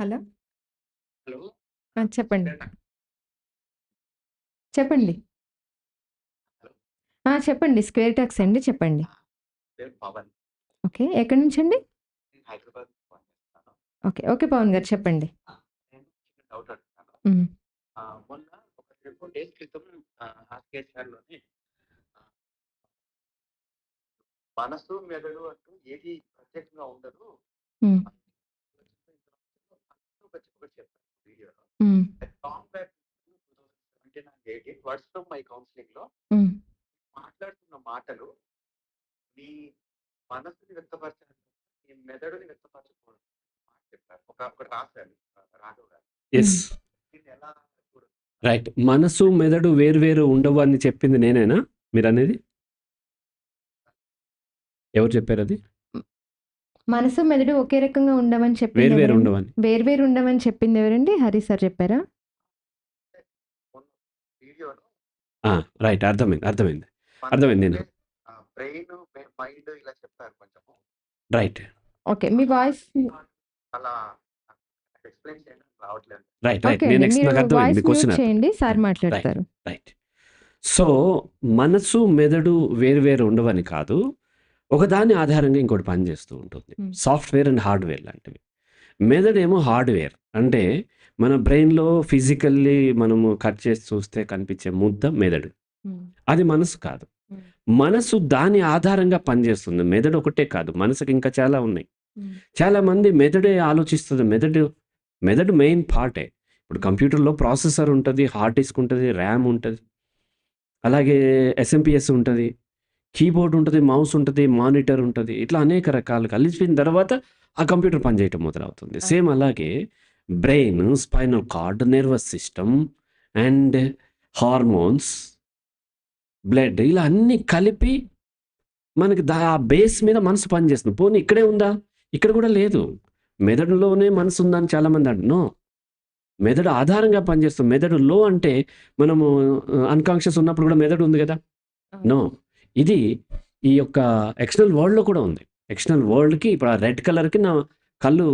Hello. Hello. చెప్పండి. చెప్పండి. Hello. చెప్పండి. స్క్వేర్ టాక్స్ అండి. చెప్పండి. పేరు పవన్. ఓకే. ఎక్కడి నుంచండి? నేను హైదరాబాద్ ఫోన్ చేస్తున్నాను. ఓకే. ఓకే పవన్ గారు చెప్పండి. నేను చిన్న డౌట్ అడుగుతాను. హ్మ్. మొన్న ఒక 3-4 డేస్ క్రితం ఆర్కేఎస్ఆర్‌లోని మనసు, మెదడు అంటూ ఏది ప్రత్యేకంగా ఉండదు. హ్మ్. ఒకటి చెప్పారు వీడియోలో. హ్మ్. Long back 2017 and 18 words from my కౌన్సిలింగ్‌లో హ్మ్. మాట్లాడుతున్న మాటలు నీ మనసుని వ్యక్తపరచాలి, నీ మెదడుని వ్యక్తపరచకూడదు మాట చెప్పారు. ఒకటి రాశారు రాఘవ్ గారు. ఎస్. దీన్ని ఎలా చూడొచ్చు? రైట్. మనసు మెదడు వేరు ఉండవు అని చెప్పింది నేనేనా మీరనేది? ఎవరు చెప్పారు అది? మనసు, మెదడు ఒకే రకంగా ఉండవని చెప్పింది వేరు ఎవరండి? ఉండవని. వేర్వేరు ఉండవని చెప్పింది ఎవరండి? హరి సార్ చెప్పారా? మొన్న వీడియోలో రైట్. అర్థమైంది మనసు నేను. అంటే బ్రెయిన్, మైండ్ ఇలా చెప్పారు కొంచెము. రైట్. ఓకే. మీ వాయిస్ అలా ఎక్స్‌ప్లెయిన్ చేయడం రావట్లేదు. రైట్. ఓకే నేను అండి. మీరు నాకు అర్థమైంది. వాయిస్ మీ క్వెషన్ మ్యూట్ చేయండి. Sir right. మాట్లాడతారు. రైట్. సో, మనసు, మెదడు వేరు ఉండవని కాదు. ఒకదాని ఆధారంగా ఇంకోటి పనిచేస్తూ ఉంటుంది. హ్మ్. సాఫ్ట్‌వేర్ అండ్ హార్డ్‌వేర్ లాంటివి. మెదడేమో హార్డ్‌వేర్. అంటే మన బ్రెయిన్‌లో ఫిజికల్లీ మనము కట్ చేసి చూస్తే కనిపించే ముద్ద మెదడు. హ్మ్. అది మనసు కాదు. హ్మ్. మనసు దాని ఆధారంగా పనిచేస్తుంది. మెదడు ఒకటే కాదు. మనసుకి ఇంకా చాలా ఉన్నాయి. హ్మ్. చాలామంది మెదడే ఆలోచిస్తది. మెదడు మెయిన్ పార్టే. ఇప్పుడు కంప్యూటర్‌లో ప్రాసెసర్ ఉంటది, హార్డ్ డిస్క్ ఉంటది, ర్యామ్ ఉంటది. అలాగే ఎస్ఎంపీఎస్ ఉంటది, కీబోర్డ్ ఉంటది, మౌస్ ఉంటది, మానిటర్ ఉంటది. ఇట్లా అనేక రకాలు కలిసిన తర్వాత ఆ కంప్యూటర్ పనిచేయటం మొదలవుతుంది. సేమ్ అలాగే brain, spinal cord, nervous system and hormones, blood ఇలా అన్నీ కలిపి మనకి ఆ బేస్ మీద మనసు పనిచేస్తుంది. పోనీ ఇక్కడే ఉందా? ఇక్కడ కూడా లేదు. మెదడులోనే మనసు ఉందని చాలామంది నో. మెదడు ఆధారంగా పనిచేస్తుంది. మెదడు లో అంటే మనము అన్‌కాన్షియస్ ఉన్నప్పుడు కూడా మెదడు ఉంది కదా! నో. ఇది ఈ యొక్క ఎక్స్టర్నల్ వరల్డ్‌లో కూడా ఉంది. ఎక్స్టర్నల్ వరల్డ్‌కి ఇప్పుడు ఆ రెడ్ కలర్‌కి నా కళ్ళు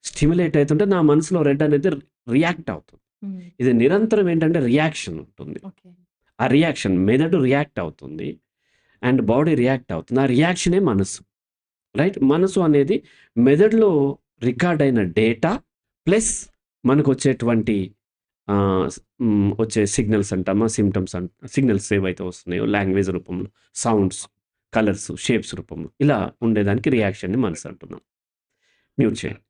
స్టిమ్యులేట్ అయితుంటే నా మనసులో రెడ్ అనేది రియాక్ట్ అవుతుంది. హ్మ్. ఇది నిరంతరం ఏంటంటే రియాక్షన్ ఉంటుంది. ఓకే. ఆ రియాక్షన్ మెదడు రియాక్ట్ అవుతుంది. అండ్ బాడీ రియాక్ట్ అవుతుంది. ఆ రియాక్షనే మనసు. రైట్. మనసు అనేది మెదడులో రికార్డ్ అయిన డేటా ప్లస్ మనకొచ్చేటువంటి వచ్చే సిగ్నల్స్ అంటామా, సిగ్నల్స్ ఏవైతే వస్తున్నాయో లాంగ్వేజ్ రూపంలో, సౌండ్స్, కలర్స్, షేప్స్ రూపంలో ఇలా ఉండేదానికి రియాక్షన్‌ని మనసు అంటున్నాం. మ్యూట్ చేయండి.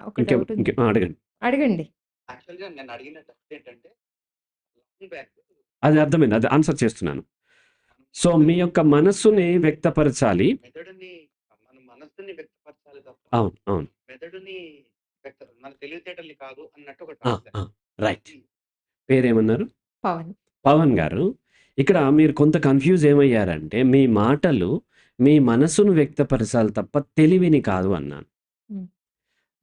ఒక డౌట్ ఉంది. అడగండి. అడగండి. యాక్చువల్‌గా నేను అడిగిన డౌట్ ఏంటంటే లాంగ్ బ్యాక్ అది అర్థమైంది. అది ఆన్సర్ చేస్తున్నాను. సో, మీ యొక్క మనస్సుని వ్యక్తపరచాలి. మెదడుని మన మనస్సుని వ్యక్తపరచాలి తప్ప అవును. మెదడుని మన తెలివితేటల్ని కాదు అన్నట్టు ఒకటి ఆ! రాశారు. రైట్. పేరేమన్నారు? పవన్. పవన్ గారు, ఇక్కడ మీరు కొంత కన్‌ఫ్యూజ్ ఏమయ్యారంటే, మీ మాటలు మీ మనసును వ్యక్తపరచాలి తప్ప తెలివిని కాదు అన్నాను. హ్మ్.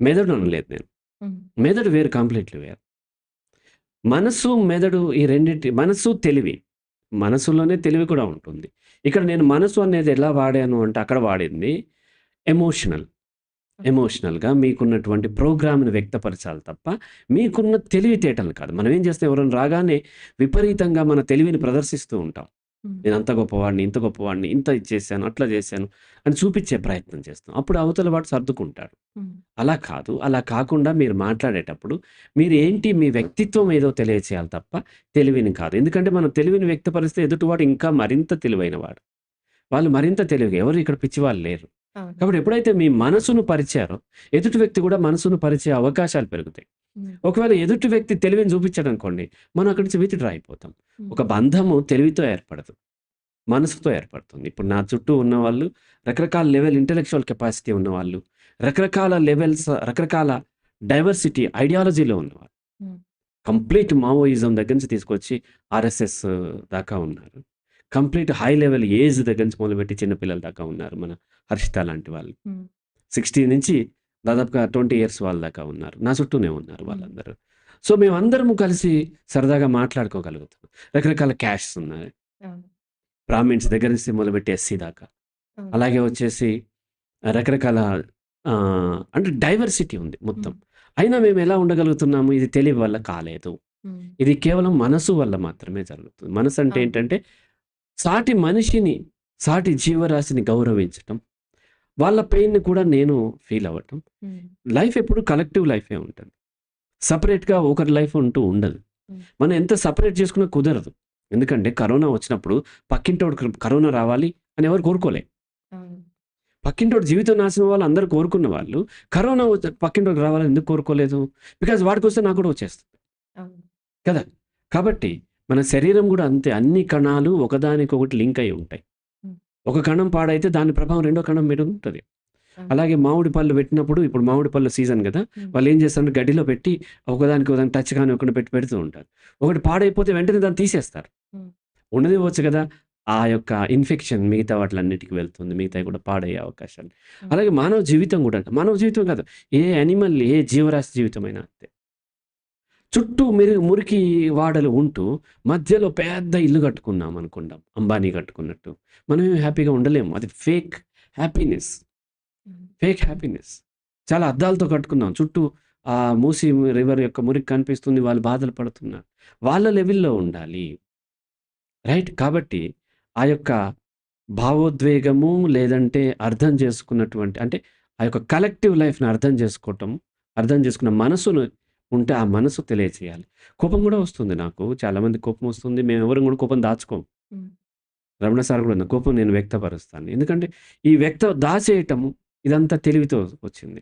మెదడు అనలేదు నేను. హ్మ్. మెదడు వేరు, కంప్లీట్‌లీ వేరు. మనసు, మెదడు ఈ రెండిటి మనసు, తెలివి. మనసులోనే తెలివి కూడా ఉంటుంది. ఇక్కడ నేను మనసు అనేది ఎలా వాడాను అంటే, అక్కడ వాడింది ఎమోషనల్‌గా మీకున్నటువంటి ప్రోగ్రామ్‌ని వ్యక్తపరచాలి తప్ప, మీకున్న తెలివితేటలు కాదు. మనం ఏం చేస్తాం, ఎవరైనా రాగానే విపరీతంగా మన తెలివిని ప్రదర్శిస్తూ ఉంటాం. హ్మ్. నేను అంత గొప్పవాడిని, ఇంత గొప్పవాడిని, ఇంత ఇది చేశాను, అట్లా చేశాను అని చూపించే ప్రయత్నం చేస్తాం. అప్పుడు అవతల వాడు సర్దుకుంటాడు. హ్మ్. అలా కాదు. అలా కాకుండా మీరు మాట్లాడేటప్పుడు మీరు ఏంటి మీ వ్యక్తిత్వం ఏదో తెలియచేయాలి తప్ప తెలివిని కాదు. ఎందుకంటే మనం తెలివిని వ్యక్తపరిస్తే ఎదుటివాడు ఇంకా మరింత తెలివైనవాడు. వాళ్ళు మరింత తెలివిగా ఎవరు ఇక్కడ పిచ్చివాళ్ళు లేరు. అవును. కాబట్టి ఎప్పుడైతే మీ మనసును పరిచారో ఎదుటి వ్యక్తి కూడా మనసును పరిచే అవకాశాలు పెరుగుతాయి. హ్మ్. ఒకవేళ ఎదుటి వ్యక్తి తెలివిని చూపించాడనుకోండి, మనం అక్కడి నుంచి విత్‌డ్రా అయిపోతాం. హ్మ్. ఒక బంధము తెలివితో ఏర్పడదు. మనసుతో ఏర్పడుతుంది. ఇప్పుడు నా చుట్టూ ఉన్నవాళ్ళు రకరకాల లెవెల్ ఇంటెలెక్చువల్ కెపాసిటీ ఉన్నవాళ్ళు, రకరకాల లెవెల్స్, రకరకాల డైవర్సిటీ ఐడియాలజీలో ఉన్నవాళ్ళు. హ్మ్. కంప్లీట్ మావోయిజం దగ్గర నుంచి తీసుకొచ్చి ఆర్ఎస్ఎస్ దాకా ఉన్నారు. కంప్లీట్ హై లెవెల్ ఏజ్ దగ్గర నుంచి మొదలుపెట్టి చిన్న పిల్లల దాకా ఉన్నారు. మన హర్షిత లాంటి వాళ్ళు. హ్మ్. 60 నుంచి దాదాపుగా 20 ఇయర్స్ వాళ్ళ దాకా ఉన్నారు. నా చుట్టూనే ఉన్నారు హ్మ్. వాళ్ళందరూ. సో, మేమందరము కలిసి సరదాగా మాట్లాడుకోగలుగుతాం. రకరకాల క్యాస్ట్స్ ఉన్నాయి. అవును. బ్రాహ్మిన్స్ దగ్గర నుంచి మొదలుపెట్టి ఎస్సీ దాకా. అవును. అలాగే వచ్చేసి రకరకాల అంటే డైవర్సిటీ ఉంది మొత్తం. హ్మ్. అయినా మేము ఎలా ఉండగలుగుతున్నాము? ఇది తెలివి వల్ల కాలేదు. హ్మ్. ఇది కేవలం మనసు వల్ల మాత్రమే జరుగుతుంది. మనసు అంటే అవును. ఏంటంటే, సాటి మనిషిని, సాటి జీవరాశిని గౌరవించటం. వాళ్ళ పెయిన్‌ని కూడా నేను ఫీల్ అవ్వటం. హ్మ్. లైఫ్ ఎప్పుడు కలెక్టివ్ లైఫే ఉంటది. సెపరేట్‌గా ఒకరి లైఫ్ అంటూ ఉండదు. హ్మ్. మనం ఎంత సెపరేట్ చేసుకున్నా కుదరదు. ఎందుకంటే కరోనా వచ్చినప్పుడు పక్కింటోడికి కరోనా రావాలి అని ఎవరు కోరుకోలే. అవును. పక్కింటోడి జీవితం నాశనం అవ్వాలి అందరూ కోరుకున్న వాళ్ళు, కరోనా పక్కింటోడికి రావాలని ఎందుకు కోరుకోలేదు? బికాజ్ వాడికొస్తే నాకు కూడా వచ్చేస్తది. అవును. కదా! కాబట్టి మన శరీరం గూడా అంతే. అన్ని కణాలు ఒకదానికొకటి లింక్ అయ్యి ఉంటాయి. హ్మ్. ఒక కణం పాడైతే దాని ప్రభావం రెండో కణం మీద ఉంటది. అవును. అలాగే మామిడి పళ్ళు పెట్టినప్పుడు ఇప్పుడు మామిడి పళ్ళ సీజన్ గదా! హ్మ్. వాళ్ళేం చేస్తారంటే గడ్డిలో పెట్టి ఒకదానికి ఒకదానికి టచ్ కానివ్వకుండా పెడుతూ ఉంటారు. ఒకటి పాడైపోతే వెంటనే దాన్ని తీసేస్తారు. హ్మ్. ఉండనివ్వచ్చు గదా! ఆ యొక్క ఇన్ఫెక్షన్ మిగతా వాటిలన్నిటికి వెళ్తుంది. మిగతాయి కూడా పాడయ్యే అవకాశాలు. హ్మ్. అలాగే మానవ జీవితం గూడా అంతే. మానవ జీవితం కాదు. ఏ యానిమల్, ఏ జీవరాశి జీవితమైనా అంతే. చుట్టూ మురికి వాడలు ఉంటూ, మధ్యలో పెద్ద ఇల్లు కట్టుకున్నాం అనుకుందాం. అంబానీ కట్టుకున్నట్టు. మనమేమి హ్యాపీగా ఉండలేము. అది ఫేక్ హ్యాపీనెస్. హ్మ్. Fake happiness. చాలా అద్దాలతో కట్టుకున్నాం. చుట్టూ మూసీ రివర్ యొక్క మురికి కనిపిస్తుంది. వాళ్ళు బాధలు పడుతున్నారు. వాళ్ళ లెవెల్‌లో ఉండాలి. రైట్? కాబట్టి ఆ యొక్క భావోద్వేగము లేదంటే అర్థం చేసుకున్నటువంటి అంటే ఆ యొక్క కలెక్టివ్ లైఫ్‌ని అర్థం చేసుకోవటం, అర్థం చేసుకున్న మనసును ఉంటే ఆ మనసు తెలియచేయాలి. కోపం గూడా వస్తుంది నాకు. చాలామందికి కోపం వస్తుంది. మేమెవరం గూడా కోపం దాచుకోం. హ్మ్. రమణ సార్ గూడా అన్నారు. కోపం నేను వ్యక్తపరుస్తాను. ఎందుకంటే ఈ దాచేయటము ఇదంతా తెలివితో వచ్చింది.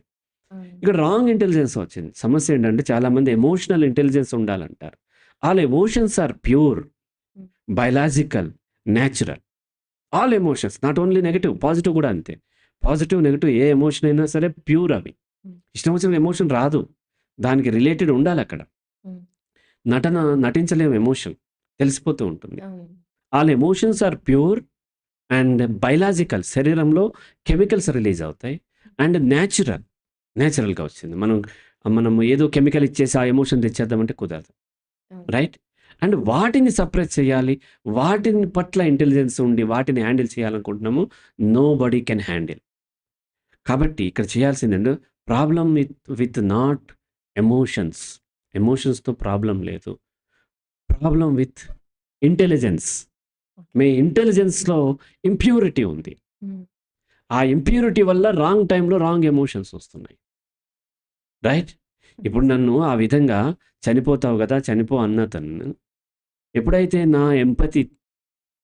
అవును. ఇక్కడ రాంగ్ ఇంటెలిజెన్స్ వచ్చింది. సమస్య ఏంటంటే చాలామంది ఎమోషనల్ ఇంటెలిజెన్స్ ఉండాలంటారు. ఆల్ ఎమోషన్స్ ఆర్ ప్యూర్, హ్మ్. Biological, natural. All emotions not only negative, positive కూడా అంతే. పాజిటివ్, నెగెటివ్ ఏ ఎమోషన్ అయినా సరే ప్యూర్ అవి. హ్మ్. ఇష్టం వచ్చిన ఎమోషన్ రాదు. దానికి రిలేటెడ్ ఉండాలక్కడ. హ్మ్. నటించలేము ఎమోషన్. తెలిసిపోతూ ఉంటుంది. అవును. All emotions are pure and biological శరీరంలో కెమికల్స్ రిలీజ్ అవుతాయి. అండ్ నేచురల్‌గా వచ్చింది. మనం ఏదో కెమికల్ ఇచ్చేసి ఆ ఎమోషన్ తెచ్చేద్దామంటే కుదరదు. అవును. రైట్? అండ్ వాటిని సప్రెస్ చేయాలి. వాటిని పట్ల ఇంటెలిజెన్స్ ఉండి వాటిని హ్యాండిల్ చేయాలనుకుంటున్నాము. Nobody can handle. కాబట్టి ఇక్కడ చేయాల్సిందేంటో ప్రాబ్లమ్ విత్ నాట్ ఎమోషన్స్. ఎమోషన్స్‌తో ప్రాబ్లమ్ లేదు. Problem with intelligence. ఓకే. మీ ఇంటెలిజెన్స్‌లో ఇంప్యూరిటీ ఉంది. హ్మ్. ఆ ఇంప్యూరిటీ వల్ల రాంగ్ టైమ్‌లో రాంగ్ ఎమోషన్స్ వస్తున్నాయి. రైట్? ఇప్పుడు నన్ను ఆ విధంగా చనిపోతావు గదా! చనిపో అన్నతను ఎప్పుడైతే నా ఎంపతి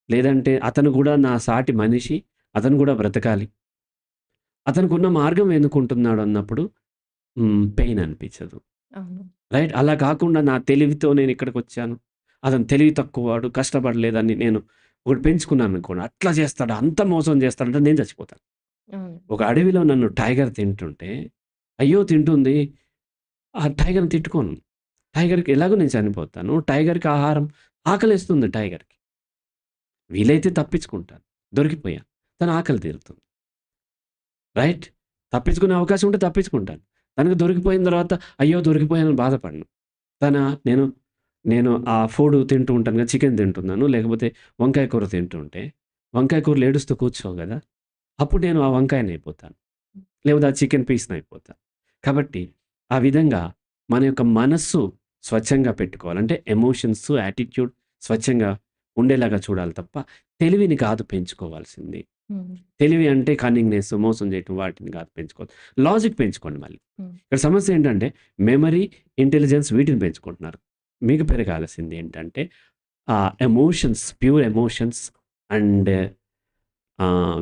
లేదంటే అతను గూడా నా సాటి మనిషి, అతను గూడా బ్రతకాలి. అతనికున్న మార్గం ఎన్నుకుంటున్నాడు అన్నప్పుడు పెయిన్ అనిపించదు. అవును. రైట్? అలా కాకుండా నా తెలివితో నేనిక్కడికొచ్చాను. అతను తెలివి తక్కువవాడు, కష్టపడలేదని నేను ఒకటి పెంచుకున్నాననుకోండి. అట్లా చేస్తాడా? అంత మోసం చేస్తాడంటే నేను చచ్చిపోతాను. అవును. ఒక అడవిలో నన్ను టైగర్ తింటుంటే, అయ్యో! తింటుంది. ఆ టైగర్‌ని తిట్టుకోను. టైగర్‌కి ఎలాగో నేను చనిపోతాను. టైగర్‌కి ఆహారం ఆకలేస్తుంది టైగర్‌కి. వీలైతే తప్పించుకుంటాను. దొరికిపోయాను. తన ఆకలి తీరుతుంది. రైట్? తప్పించుకునే అవకాశం ఉంటే తప్పించుకుంటాను. తనకు దొరికిపోయిన తర్వాత అయ్యో! దొరికిపోయానని బాధపడను. తన నేను నేను ఆ ఫుడ్ తింటూ ఉంటాను కదా! చికెన్ తింటున్నాను. లేకపోతే వంకాయ కూర తింటుంటే, వంకాయ కూరలో ఏడుస్తూ కూర్చోవు గదా! అప్పుడు నేను ఆ వంకాయనయిపోతాను. లేకపోతే ఆ చికెన్ పీస్‌నయిపోతాను. కాబట్టి ఆ విధంగా మన యొక్క మనస్సు స్వచ్ఛంగా పెట్టుకోవాలి. అంటే ఎమోషన్స్, యాటిట్యూడ్ స్వచ్ఛంగా ఉండేలాగా చూడాలి తప్ప, తెలివిని కాదు పెంచుకోవాల్సింది. హ్మ్. తెలివి అంటే కన్నింగ్‌నెస్, మోసం చేయటం వాటిని కాదు పెంచుకోవాలి. లాజిక్ పెంచుకోండి మళ్ళీ. హ్మ్. ఇక్కడ సమస్య ఏంటంటే మెమరీ, ఇంటెలిజెన్స్ వీటిని పెంచుకుంటున్నారు. మీకు పెరగాల్సింది ఏంటంటే emotions, pure emotions and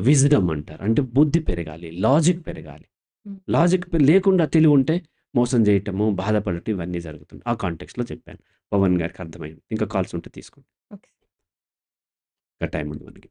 wisdom అంటారు. అంటే బుద్ధి పెరగాలి. లాజిక్ పెరగాలి. హ్మ్. లాజిక్ లేకుండా తెలివి ఉంటే మోసం చేయటము, బాధపడటం ఇవన్నీ జరుగుతుంది. ఆ కాంటెక్స్ట్‌లో చెప్పాను. పవన్ గారికి అర్థమైంది. ఇంకా కాల్స్ ఉంటే తీసుకోండి. ఓకే. ఇంకా టైం ఉంది మనకి.